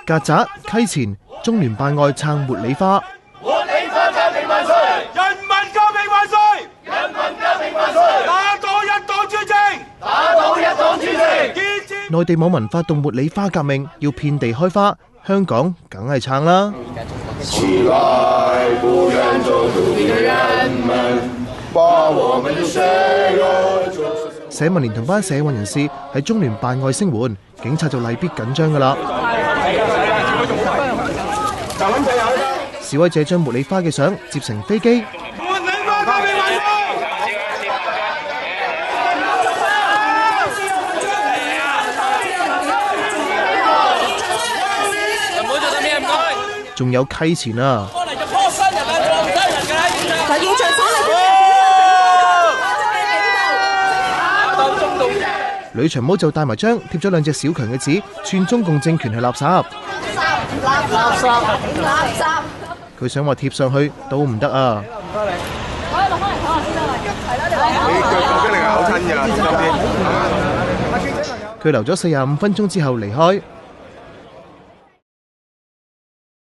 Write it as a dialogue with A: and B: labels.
A: 曱甴、溪前，中聯辦外撐茉莉花。
B: 茉莉花革命萬歲！人民革命萬歲！人民革命萬歲！打倒一黨專政！打倒一黨專政！
A: 內地網民發動茉莉花革命，要遍地開花，香港梗係撐啦。
B: 起來，不願做奴隸的人們，把我們的血肉。
A: 社民連同班社運人士喺中聯辦外聲援，警察就例必緊張㗎啦。示威者將茉莉花嘅相摺成飛機，仲有溪前啊！呂長毛就帶埋張貼咗兩隻小強嘅紙，串中共政權係垃圾。垃圾！佢想話貼上去都唔得啊！
C: 可以落翻嚟唞下先啦，
B: 你腳究竟係好親㗎？
A: 佢留咗45分鐘之後離開。